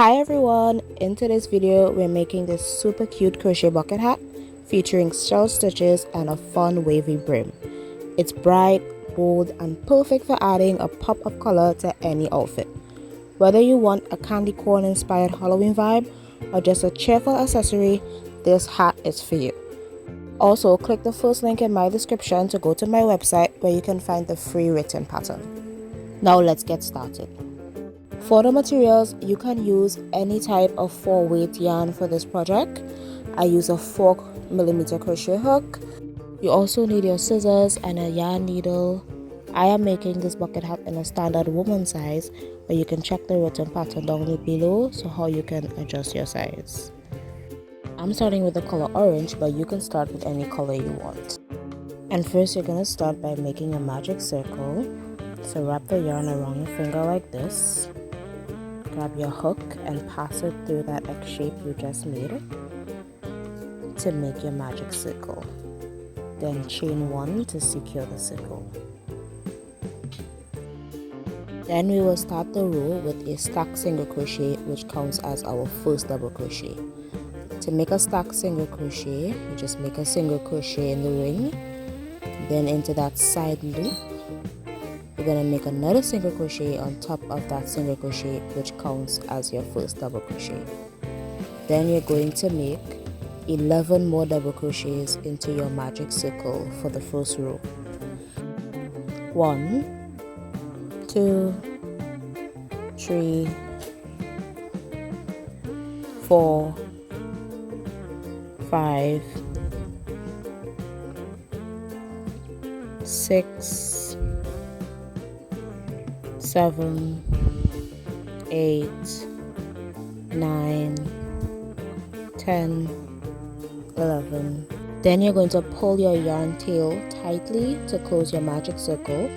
Hi everyone, in today's video we're making this super cute crochet bucket hat featuring shell stitches and a fun wavy brim. It's bright, bold and perfect for adding a pop of color to any outfit. Whether you want a candy corn inspired Halloween vibe or just a cheerful accessory, this hat is for you. Also, click the first link in my description to go to my website where you can find the free written pattern. Now let's get started. For the materials, you can use any type of 4-weight yarn for this project. I use a 4mm crochet hook. You also need your scissors and a yarn needle. I am making this bucket hat in a standard woman size, but you can check the written pattern down below so how you can adjust your size. I'm starting with the color orange, but you can start with any color you want. And first you're going to start by making a magic circle. So wrap the yarn around your finger like this. Grab your hook and pass it through that X shape you just made to make your magic circle. Then chain 1 to secure the circle. Then we will start the row with a stacked single crochet, which counts as our first double crochet. To make a stacked single crochet, you just make a single crochet in the ring, then into that side loop you're going to make another single crochet on top of that single crochet, which counts as your first double crochet. Then you're going to make 11 more double crochets into your magic circle for the first row. 1, 2, 3, 4, 5, 6, 7, 8, 9, 10, 11. Then you're going to pull your yarn tail tightly to close your magic circle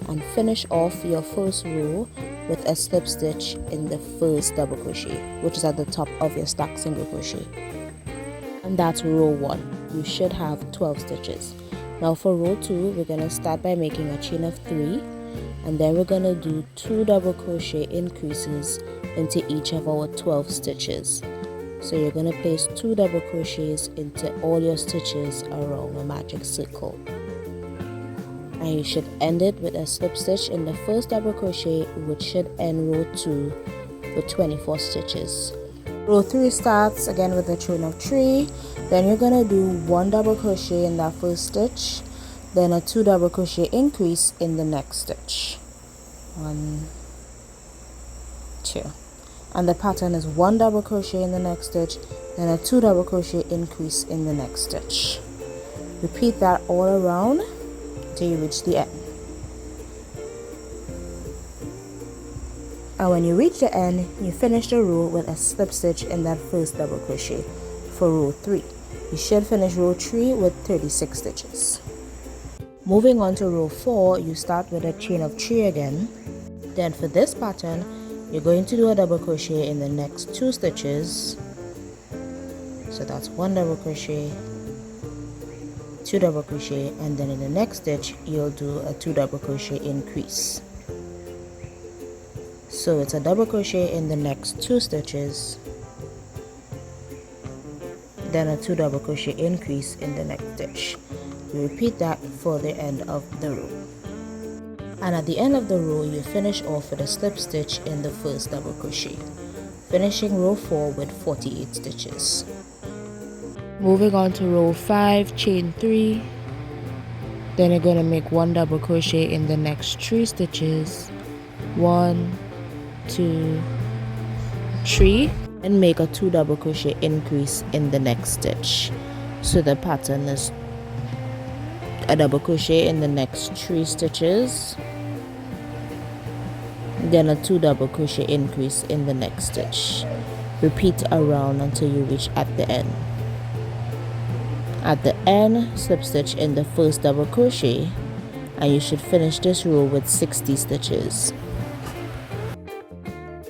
and finish off your first row with a slip stitch in the first double crochet, which is at the top of your stacked single crochet. And that's row 1. You should have 12 stitches. Now for row 2, we're going to start by making a chain of 3. And then we're going to do 2 double crochet increases into each of our 12 stitches. So you're going to place 2 double crochets into all your stitches around a magic circle. And you should end it with a slip stitch in the first double crochet, which should end row 2 with 24 stitches. Row 3 starts again with a chain of 3. Then you're going to do 1 double crochet in that first stitch, then a 2 double crochet increase in the next stitch. 1, 2, and the pattern is 1 double crochet in the next stitch, then a 2 double crochet increase in the next stitch. Repeat that all around till you reach the end. And when you reach the end, you finish the row with a slip stitch in that first double crochet for row 3. You should finish row 3 with 36 stitches. Moving on to row 4, you start with a chain of 3 again. Then for this pattern, you're going to do a double crochet in the next 2 stitches. So that's 1 double crochet, 2 double crochet, and then in the next stitch, you'll do a 2 double crochet increase. So it's a double crochet in the next 2 stitches, then a 2 double crochet increase in the next stitch. You repeat that for the end of the row. And at the end of the row, you finish off with a slip stitch in the first double crochet, finishing row 4 with 48 stitches. Moving on to row 5, chain 3. Then you're going to make 1 double crochet in the next 3 stitches. 1, 2, 3, and make a 2 double crochet increase in the next stitch. So the pattern is a double crochet in the next 3 stitches, then a 2 double crochet increase in the next stitch. Repeat around until you reach at the end. At the end, slip stitch in the first double crochet, and you should finish this row with 60 stitches.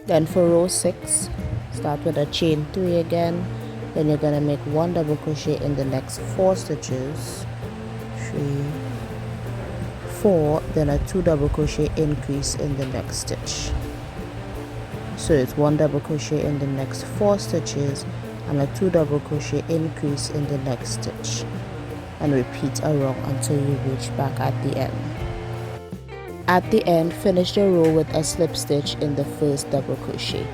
Then for row 6, start with a chain 3 again. Then you're going to make 1 double crochet in the next 4 stitches. 3, 4, then a 2 double crochet increase in the next stitch. So it's 1 double crochet in the next 4 stitches and a 2 double crochet increase in the next stitch, and repeat around until you reach back at the end. At the end, finish the row with a slip stitch in the first double crochet,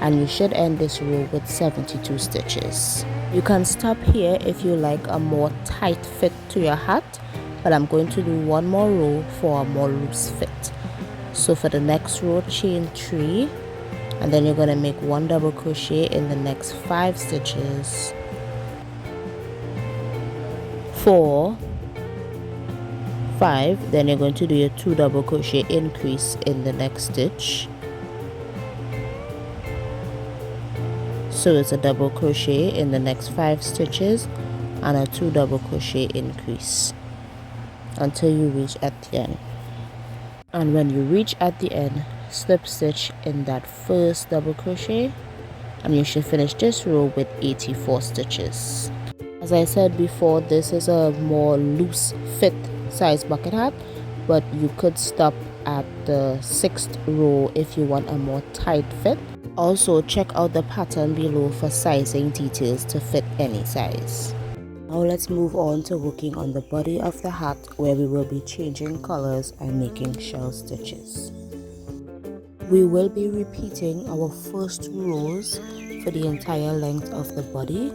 and you should end this row with 72 stitches. You can stop here if you like a more tight fit to your hat, but I'm going to do one more row for a more loose fit. So for the next row, chain 3, and then you're going to make 1 double crochet in the next 5 stitches, 4, 5, then you're going to do your 2 double crochet increase in the next stitch. So it's a double crochet in the next 5 stitches and a 2 double crochet increase until you reach at the end. And when you reach at the end, slip stitch in that first double crochet, and you should finish this row with 84 stitches. As I said before, this is a more loose fit size bucket hat, but you could stop at the 6th row if you want a more tight fit. Also, check out the pattern below for sizing details to fit any size. Now let's move on to working on the body of the hat, where we will be changing colors and making shell stitches. We will be repeating our first rows for the entire length of the body,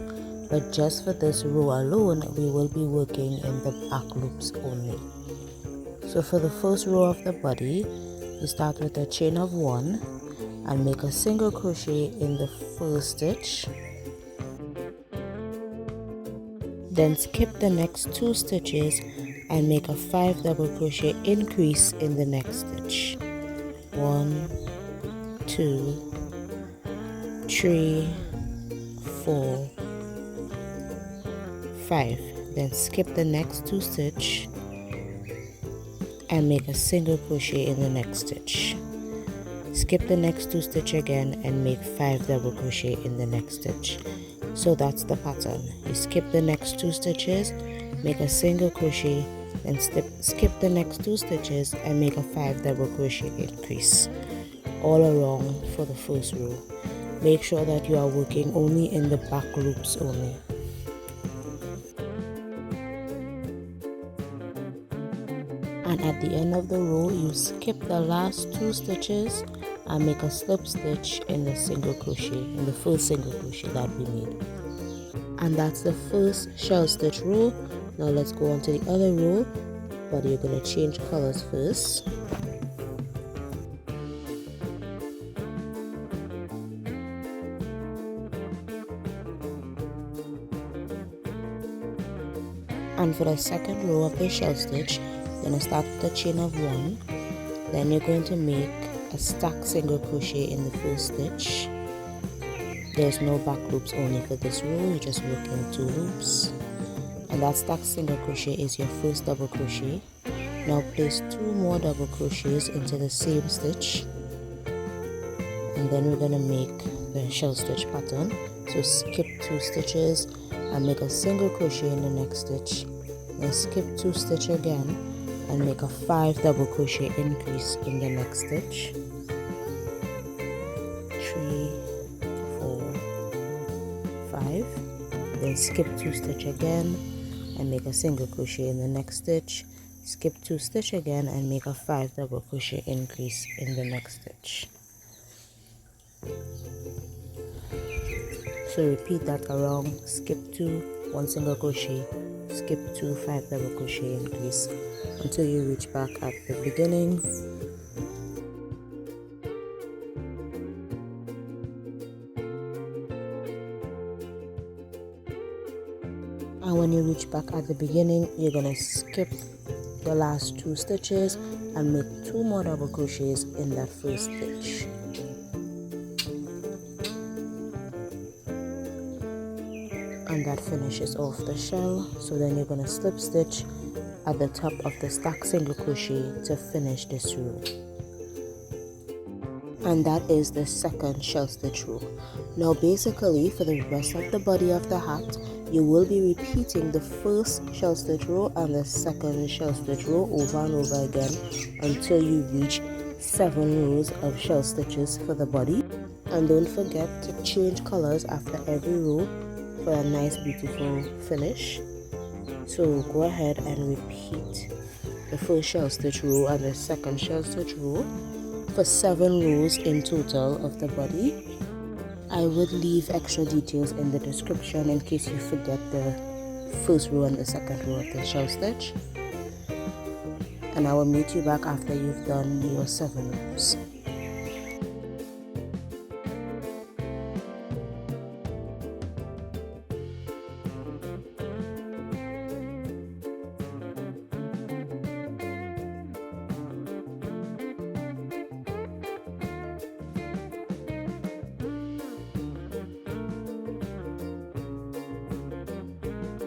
but just for this row alone, we will be working in the back loops only. So for the first row of the body, you start with a chain of 1 and make a single crochet in the first stitch. Then skip the next 2 stitches and make a 5 double crochet increase in the next stitch. 1, 2, 3, 4, 5. Then skip the next 2 stitches and make a single crochet in the next stitch. Skip the next 2 stitches again and make 5 double crochet in the next stitch. So that's the pattern. You skip the next 2 stitches, make a single crochet, then skip the next 2 stitches and make a 5 double crochet increase all around for the first row. Make sure that you are working only in the back loops only. And at the end of the row, you skip the last 2 stitches and make a slip stitch in the single crochet, in the first single crochet that we made. And that's the first shell stitch row. Now let's go on to the other row, but you're going to change colors first. And for the second row of the shell stitch, you're going to start with a chain of 1, then you're going to make a stack single crochet in the first stitch. There's no back loops, only for this row, you're just working 2 loops. And that stack single crochet is your first double crochet. Now place 2 more double crochets into the same stitch, and then we're going to make the shell stitch pattern. So skip 2 stitches and make a single crochet in the next stitch, then skip 2 stitches again and make a 5 double crochet increase in the next stitch. 3, 4, 5. Then skip 2 stitches again and make a single crochet in the next stitch. Skip 2 stitches again and make a 5 double crochet increase in the next stitch. So repeat that around. Skip 2, 1 single crochet, skip 2, 5 double crochet increase until you reach back at the beginning. And when you reach back at the beginning, you're going to skip the last 2 stitches and make 2 more double crochets in that first stitch. And that finishes off the shell. So then you're going to slip stitch at the top of the stack single crochet to finish this row. And that is the second shell stitch row. Now basically for the rest of the body of the hat, you will be repeating the first shell stitch row and the second shell stitch row over and over again until you reach 7 rows of shell stitches for the body. And don't forget to change colors after every row for a nice beautiful finish. So go ahead and repeat the first shell stitch row and the second shell stitch row for 7 rows in total of the body. I would leave extra details in the description in case you forget the first row and the second row of the shell stitch. And I will meet you back after you've done your 7 rows.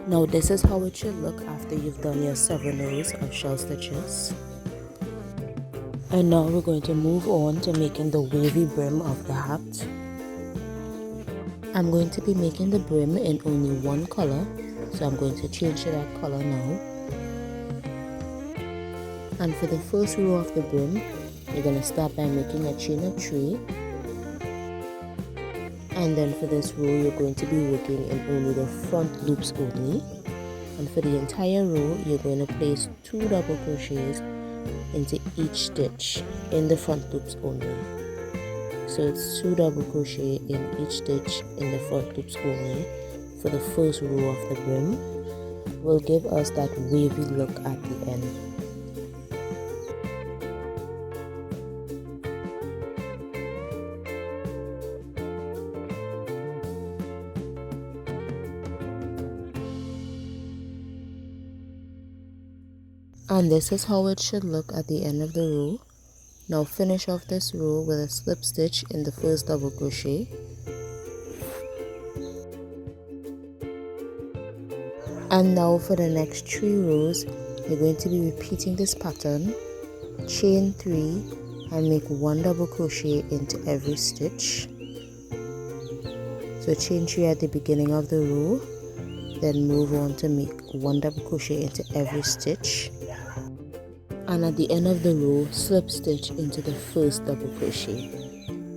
Now this is how it should look after you've done your 7 rows of shell stitches. And now we're going to move on to making the wavy brim of the hat. I'm going to be making the brim in only one color, so I'm going to change to that color now. And for the first row of the brim, you're going to start by making a chain of 3. And then for this row, you're going to be working in only the front loops only. And for the entire row, you're going to place 2 double crochets into each stitch in the front loops only. So it's 2 double crochet in each stitch in the front loops only for the first row of the brim. Will give us that wavy look at the end. And this is how it should look at the end of the row. Now finish off this row with a slip stitch in the first double crochet. And now for the next 3 rows, you're going to be repeating this pattern, chain 3 and make 1 double crochet into every stitch. So chain 3 at the beginning of the row, then move on to make 1 double crochet into every stitch. And at the end of the row, slip stitch into the first double crochet.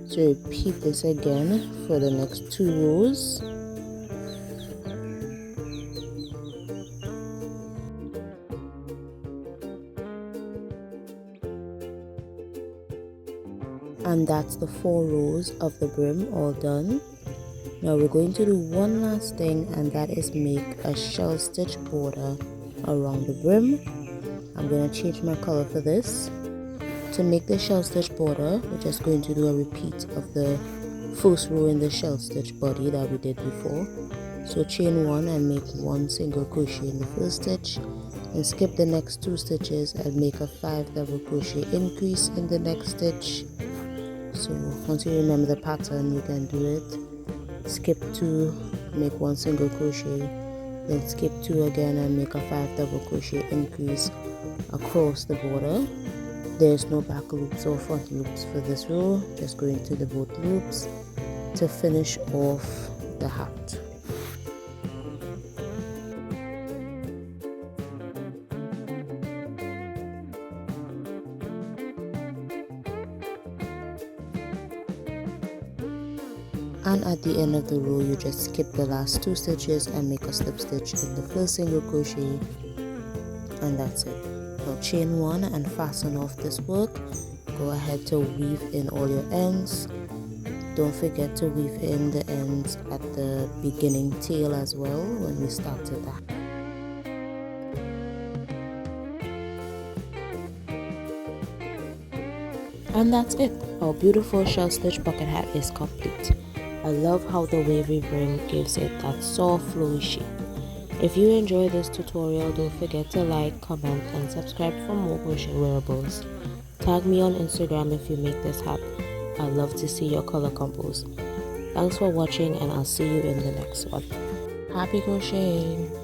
So repeat this again for the next 2 rows. And that's the 4 rows of the brim all done. Now we're going to do one last thing, and that is make a shell stitch border around the brim. I'm going to change my color for this. To make the shell stitch border, we're just going to do a repeat of the first row in the shell stitch body that we did before. So chain 1 and make 1 single crochet in the first stitch, and skip the next 2 stitches and make a 5 double crochet increase in the next stitch. So once you remember the pattern, you can do it. Skip 2, make 1 single crochet, then skip 2 again and make a 5 double crochet increase across the border. There's no back loops or front loops for this row, just go into the both loops to finish off the hat. And at the end of the row, you just skip the last 2 stitches and make a slip stitch in the first single crochet, and that's it. Now chain 1 and fasten off this work. Go ahead to weave in all your ends. Don't forget to weave in the ends at the beginning tail as well when we started that. And that's it. Our beautiful shell stitch bucket hat is complete. I love how the wavy brim gives it that soft flowy shape. If you enjoyed this tutorial, don't forget to like, comment and subscribe for more crochet wearables. Tag me on Instagram if you make this hat. I'd love to see your color combos. Thanks for watching, and I'll see you in the next one. Happy crocheting!